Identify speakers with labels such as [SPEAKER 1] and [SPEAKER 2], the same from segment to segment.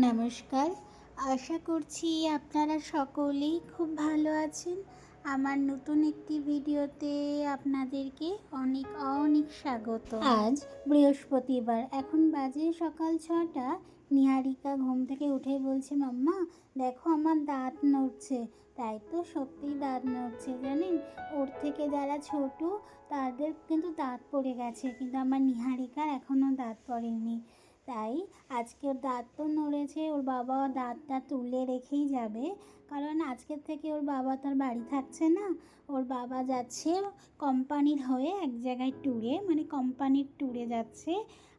[SPEAKER 1] নমস্কার, আশা করছি আপনারা সকলেই খুব ভালো আছেন। আমার নতুন একটি ভিডিওতে আপনাদেরকে অনেক অনেক স্বাগত। আজ বৃহস্পতিবার, এখন বাজে সকাল 6টা। নিহারিকা ঘুম থেকে উঠে বলছে, মাম্মা দেখো আমার দাঁত নড়ছে। তাই তো, সত্যিই দাঁত নড়ছে জানেন। ওর থেকে যারা ছোট তাদের কিন্তু দাঁত পড়ে গেছে, কিন্তু আমার নিহারিকার এখনও দাঁত পড়েনি। তাই আজকে ওর দাঁত তো নড়েছে, ওর বাবা দাঁতটা তুলে রেখেই যাবে, কারণ আজকের থেকে ওর বাবা তার বাড়ি থাকছে না। ওর বাবা যাচ্ছে কোম্পানির হয়ে এক জায়গায় ট্যুরে, মানে কোম্পানির ট্যুরে যাচ্ছে।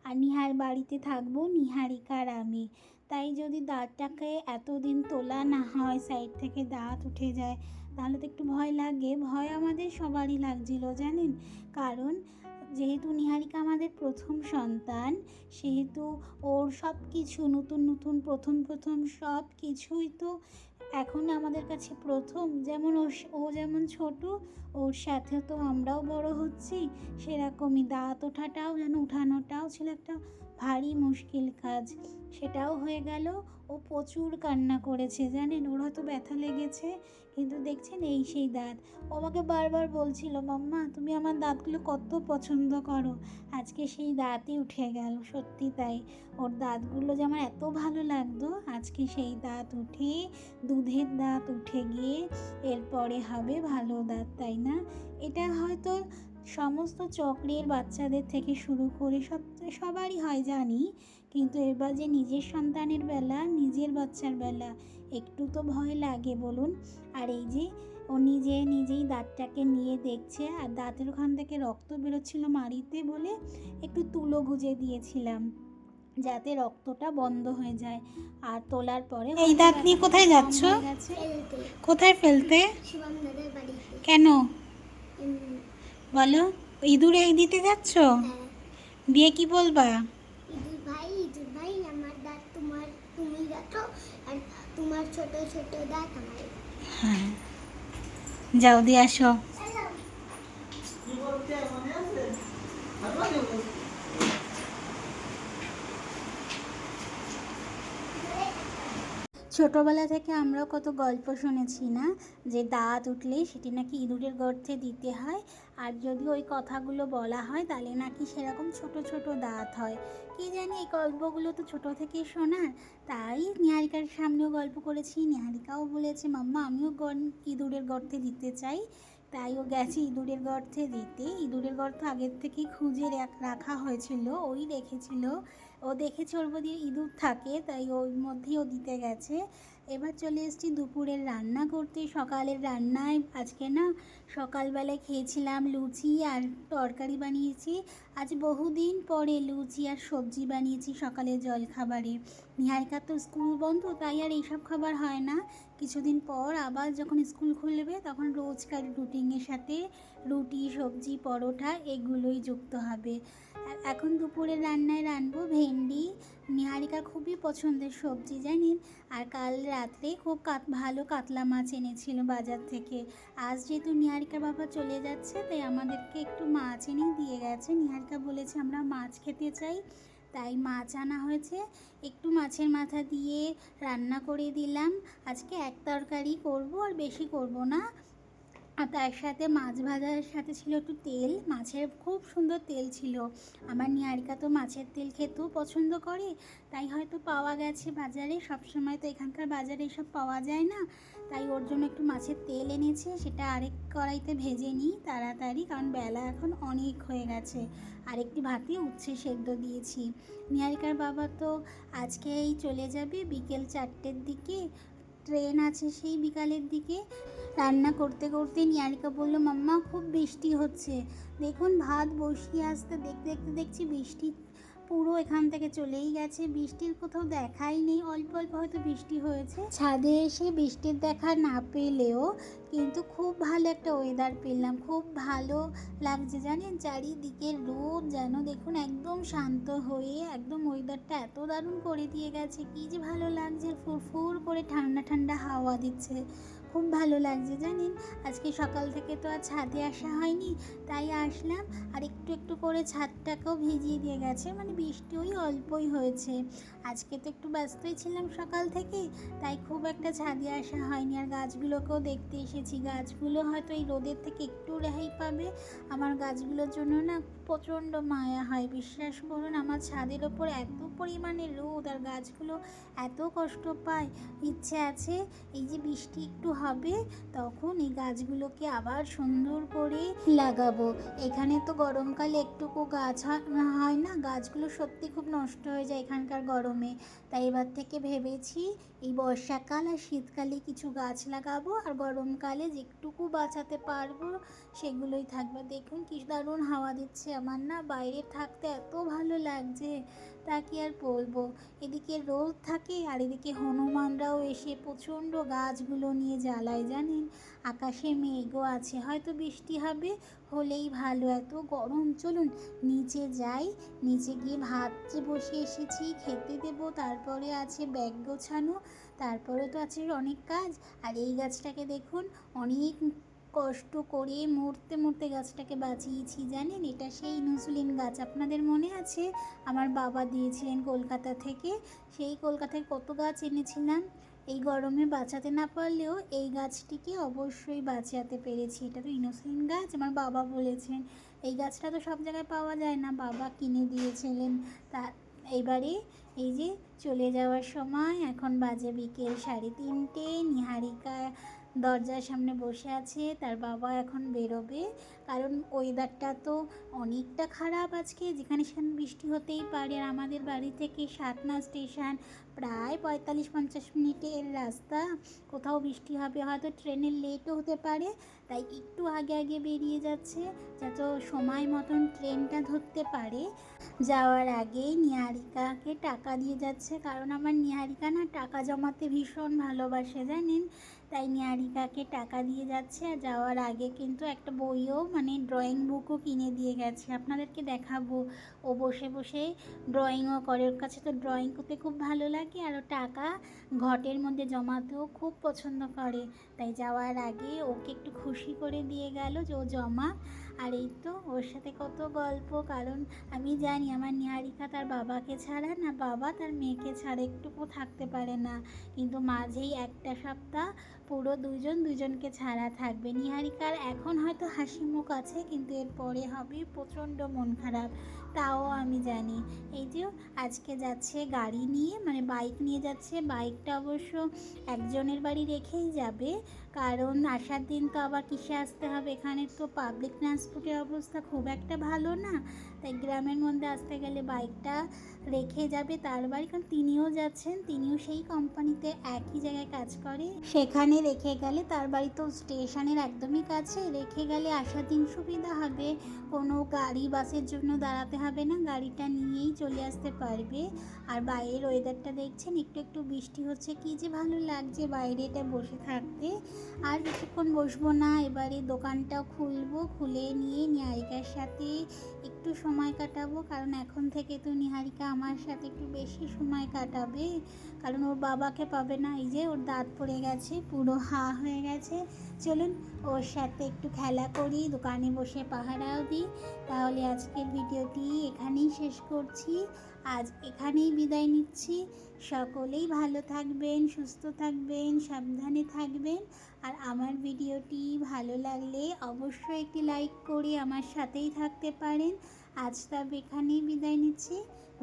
[SPEAKER 1] আর নিহার বাড়িতে থাকবো নিহারিকা আর আমি। তাই যদি দাঁতটাকে এতদিন তোলা না হয়, সাইড থেকে দাঁত উঠে যায়, তাহলে তো একটু ভয় লাগে। ভয় আমাদের সবারই লাগছিল জানেন, কারণ যেহেতু নিহারিকা আমাদের প্রথম সন্তান, সেহেতু ওর সব কিছু নতুন নতুন, প্রথম সব কিছুই তো এখন আমাদের কাছে প্রথম। যেমন ও যেমন ছোট, ওর সাথে তো আমরাও বড় হচ্ছি, সেরকমই দাঁত ওঠাটাও যেন, উঠানোটাও ছিল একটা ভারী মুশকিল কাজ। সেটাও হয়ে গেল। ও প্রচুর কান্না করেছে জানেন, ওর হয়তো ব্যথা লেগেছে, কিন্তু দেখছেন এই সেই দাঁত। ও আমাকে বারবার বলছিল, মাম্মা তুমি আমার দাঁতগুলো কত পছন্দ করো। আজকে সেই দাঁতই উঠে গেল, সত্যি তাই। ওর দাঁতগুলো যে আমার এত ভালো লাগতো, আজকে সেই দাঁত উঠে, দুধের দাঁত উঠে গিয়ে এরপরে হবে ভালো দাঁত, তাই না? এটা হয়তো সমস্ত চক্রের বাচ্চাদের থেকে শুরু করে সবারই হয় জানি, কিন্তু এবার যে নিজের সন্তানের বেলা, নিজের বাচ্চার বেলা, একটু তো ভয় লাগে বলুন। আর এই যে ও নিজেই দাঁতটাকে নিয়ে দেখছে, আর দাঁতের ওখান থেকে রক্ত বেরোচ্ছিল মাড়িতে বলে একটু তুলো গুজে দিয়েছিলাম, যাতে রক্তটা বন্ধ হয়ে যায়। আর তোলার পরে এই দাঁত নিয়ে কোথায় যাচ্ছ? কোথায় ফেলতে? কেন বলো? ইঁদুর দিতে যাচ্ছ? দিয়ে কি বলবা?
[SPEAKER 2] ইঁদুর ভাই আমার দাঁত তুমি রাখো, আর তোমার ছোট ছোট দাঁত আমার।
[SPEAKER 1] হ্যাঁ, যাও দিয়ে আসো। ছোটোবেলা থেকে আমরাও কত গল্প শুনেছি না, যে দাঁত উঠলে সেটি নাকি ইঁদুরের গর্তে দিতে হয়, আর যদি ওই কথাগুলো বলা হয় তাহলে নাকি সেরকম ছোট ছোট দাঁত হয়। কি জানি, এই গল্পগুলো তো ছোটো থেকেই শোনার। তাই নিহারিকার সামনেও গল্প করেছি, নিহারিকাও বলেছে, মাম্মা আমিও ইঁদুরের গর্তে দিতে চাই। তাই ও গেছে ইঁদুরের গর্তে দিতে। ইঁদুরের গর্ত আগের থেকেই খুঁজে রাখা হয়েছিল, ওই রেখেছিল। ও দেখেছে ওর মধ্যে ইঁদুর থাকে, তাই ওর মধ্যেই ও দিতে গেছে। এবার চলে এসেছি দুপুরের রান্না করতে। সকালের রান্নায় আজকে না, সকালবেলায় খেয়েছিলাম লুচি আর তরকারি বানিয়েছি। আজ বহুদিন পরে লুচি আর সবজি বানিয়েছি সকালের জলখাবারে। নিহারিকার তো স্কুল বন্ধ, তাই আর এইসব খাবার হয় না। কিছুদিন পর আবার যখন স্কুল খুলবে, তখন রোজকার রুটিনের সাথে রুটি, সবজি, পরোটা এগুলোই যুক্ত হবে। এখন দুপুরের রান্নায় রাঁধবো ভেন্ডি, নিহারিকার খুবই পছন্দের সবজি জানেন। আর কাল রাত্রে খুব ভালো কাতলা মাছ এনেছিল বাজার থেকে। আজ যেহেতু নিহারিকার বাবা চলে যাচ্ছে, তাই আমাদেরকে একটু মাছ এনেই দিয়ে গেছে। নিহারিকা বলেছে আমরা মাছ খেতে চাই, তাই মাছ আনা হয়েছে। একটু মাছের মাথা দিয়ে রান্না করে দিলাম। আজকে এক তরকারি করব, আর বেশি করব না। আর তার সাথে মাছ ভাজার সাথে ছিল একটু তেল, মাছের খুব সুন্দর তেল ছিল। আমার নিহারিকা তো মাছের তেল খেতেও পছন্দ করে, তাই হয়তো পাওয়া গেছে বাজারে। সবসময় তো এখানকার বাজারে এসব পাওয়া যায় না, তাই ওর জন্য একটু মাছের তেল এনেছে। সেটা আরেক কড়াইতে ভেজে নিই তাড়াতাড়ি, কারণ বেলা এখন অনেক হয়ে গেছে। আরেকটি ভাতে উচ্ছে সেদ্ধ দিয়েছি। নিহারিকার বাবা তো আজকেই চলে যাবে বিকেল 4টের দিকে, ট্রেন আছে সেই বিকালের দিকে। রান্না করতে করতে নিহারিকা বলল, মাম্মা খুব বৃষ্টি হচ্ছে। দেখুন ভাত বসিয়ে আসতে দেখতে দেখতে দেখছি বৃষ্টি পুরো এখান থেকে চলেই গেছে। বৃষ্টির কোথাও দেখাই নেই, অল্প অল্প হয়তো বৃষ্টি হয়েছে। ছাদে এসে বৃষ্টির দেখা না পেলেও কিন্তু খুব ভালো একটা ওয়েদার পেলাম, খুব ভালো লাগছে জানেন। চারিদিকে রোদ, যেন দেখুন একদম শান্ত হয়ে একদম ওয়েদারটা এত দারুণ করে দিয়ে গেছে, কি যে ভালো লাগছে। ফুরফুর করে ঠান্ডা ঠান্ডা হাওয়া দিচ্ছে, খুব ভালো লাগছে জানেন। আজকে সকাল থেকে তো আর ছাদে আসা হয়নি, তাই আসলাম। আর একটু একটু করে ছাদটাকেও ভিজিয়ে দিয়ে গেছে, মানে বৃষ্টি ওই অল্পই হয়েছে। আজকে তো একটু ব্যস্তই ছিলাম সকাল থেকে, তাই খুব একটা ছাদে আসা হয়নি। আর গাছগুলোকেও দেখতে এসেছি, গাছগুলো হয়তো এই রোদের থেকে একটু রেহাই পাবে। আমার গাছগুলোর জন্য না প্রচণ্ড মায়া হয়, বিশ্বাস করুন। আমার ছাদের ওপর এত পরিমাণে রোদ আর গাছগুলো এত কষ্ট পায়। ইচ্ছে আছে এই যে বৃষ্টি একটু হবে তখন এই গাছগুলোকে আবার সুন্দর করে লাগাবো। এখানে তো গরমকালে একটুকু গাছ হয় না, গাছগুলো সত্যি খুব নষ্ট হয়ে যায় এখানকার গরমে। তাই এবার থেকে ভেবেছি এই বর্ষাকাল আর শীতকালে কিছু গাছ লাগাবো, আর গরমকালে যেটুকু বাঁচাতে পারবো সেগুলোই থাকবে। দেখুন কি দারুণ হাওয়া দিচ্ছে, আমার না বাইরে থাকতে এত ভালো লাগছে, তা কি আর বলবো। এদিকে রোদ থাকে আর এদিকে হনুমানরাও এসে প্রচণ্ড গাছগুলো নিয়ে জ্বালায় জানেন। আকাশে মেঘও আছে, হয়তো বৃষ্টি হবে, হলেই ভালো। এত গরম, চলুন নিচে যাই। নিচে গিয়ে ভাত যে বসে এসেছি খেতে দেবো, তারপরে আছে ব্যাগ গোছানো, তারপরে তো আছে অনেক কাজ। আর এই গাছটাকে দেখুন, অনেক কষ্ট করে মরতে মরতে গাছটাকে বাঁচিয়েছি জানেন। এটা সেই ইনসুলিন গাছ, আপনাদের মনে আছে? আমার বাবা দিয়েছিলেন কলকাতা থেকে। সেই কলকাতায় কত গাছ এনেছিলাম, এই গরমে বাঁচাতে না পারলেও এই গাছটিকে অবশ্যই বাঁচাতে পেরেছি। এটা তো ইনসুলিন গাছ, আমার বাবা বলেছেন। এই গাছটা তো সব জায়গায় পাওয়া যায় না, বাবা কিনে দিয়েছিলেন। তা এবারে এই যে চলে যাওয়ার সময়, এখন বাজে বিকেল 3:30। নিহারিকা দরজার সামনে বসে আছে, তার বাবা এখন বেরোবে। কারণ ওয়েদারটা তো অনেকটা খারাপ আজকে, যেখানে সেখানে বৃষ্টি হতেই পারে। আর আমাদের বাড়ি থেকে সাতনা স্টেশন প্রায় 45-50 মিনিটের রাস্তা, কোথাও বৃষ্টি হবে, হয়তো ট্রেনের লেটও হতে পারে। তাই একটু আগে আগে বেরিয়ে যাচ্ছে, যাতে সময় মতন ট্রেনটা ধরতে পারে। যাওয়ার আগেই নিহারিকাকে টাকা দিয়ে যাচ্ছে, কারণ আমার নিহারিকা না টাকা জমাতে ভীষণ ভালোবাসে জানেন। তাই নিহারিকাকে টাকা দিয়ে যাচ্ছে। আর যাওয়ার আগে কিন্তু একটা বইও, মানে ড্রয়িং বুকও কিনে দিয়ে গেছে, আপনাদেরকে দেখাবো। ও বসে বসে ড্রয়িংও করে, ওর কাছে তো ড্রয়িং করতে খুব ভালো লাগে। আর ও টাকা ঘটের মধ্যে জমাতেও খুব পছন্দ করে। তাই যাওয়ার আগে ওকে একটু খুশি করে দিয়ে গেল যে ও জমা। আর এই তো ওর সাথে কত গল্প, কারণ আমি জানি আমার নিহারিকা তার বাবাকে ছাড়া না, বাবা তার মেয়েকে ছাড়া একটুকু থাকতে পারে না। কিন্তু মাঝেই একটা সপ্তাহ পুরো দুজনকে ছাড়া থাকবে। নিহারিকার এখন হয়তো হাসি মুখ আছে, কিন্তু এরপরে হবে প্রচণ্ড মন খারাপ, তাও আমি জানি। এই যে আজকে যাচ্ছে গাড়ি নিয়ে, মানে বাইক নিয়ে যাচ্ছে। বাইকটা অবশ্য একজনের বাড়ি রেখেই যাবে, কারণ আসার দিন তো আবার কিসে আসতে হবে, এখানে তো পাবলিক ট্রান্সপোর্টের অবস্থা খুব একটা ভালো না। তাই গ্রামের মধ্যে আসতে গেলে বাইকটা রেখে যাবে তার বাড়ি, কারণ তিনিও যাচ্ছেন, তিনিও সেই কোম্পানিতে একই জায়গায় কাজ করে। সেখানে রেখে গেলে, তার বাড়ি তো স্টেশনের একদমই কাছে, রেখে গেলে আসার দিন সুবিধা হবে, কোনো গাড়ি বাসের জন্য দাঁড়াতে হবে না, গাড়িটা নিয়েই চলে আসতে পারবে। আর বাইরের ওয়েদারটা দেখছেন, একটু একটু বৃষ্টি হচ্ছে, কী যে ভালো লাগছে বাইরে এটা বসে থাকতে। আর বেশিক্ষণ বসবো না, এবারে দোকানটাও খুলবো, খুলে নিয়ে নিহারিকার সাথে একটু সময় কাটাবো, কারণ এখন থেকে তো নিহারিকা আমার সাথে একটু বেশি সময় কাটাবে, কারণ ওর বাবাকে পাবে না। এই যে ওর দাঁত পড়ে গেছে, পুরো হা হয়ে গেছে। চলুন ওর সাথে একটু খেলা করি, দোকানে বসে পাহারাও দিই। তাহলে আজকের ভিডিওটি এখানেই শেষ করছি, আজ এখানেই বিদায় নিচ্ছি। সকলেই ভালো থাকবেন, সুস্থ থাকবেন, সাবধানে থাকবেন। আর আমার ভিডিওটি ভালো লাগলে অবশ্যই একটি লাইক করে আমার সাথেই থাকতে পারেন। আজ তবে এখানেই বিদায় নিচ্ছি,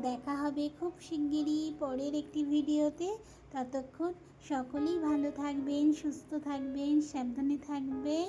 [SPEAKER 1] দেখা হবে খুব শিগগিরই পরের একটি ভিডিওতে। ততক্ষণ সকলেই ভালো থাকবেন, সুস্থ থাকবেন, সাবধানে থাকবেন।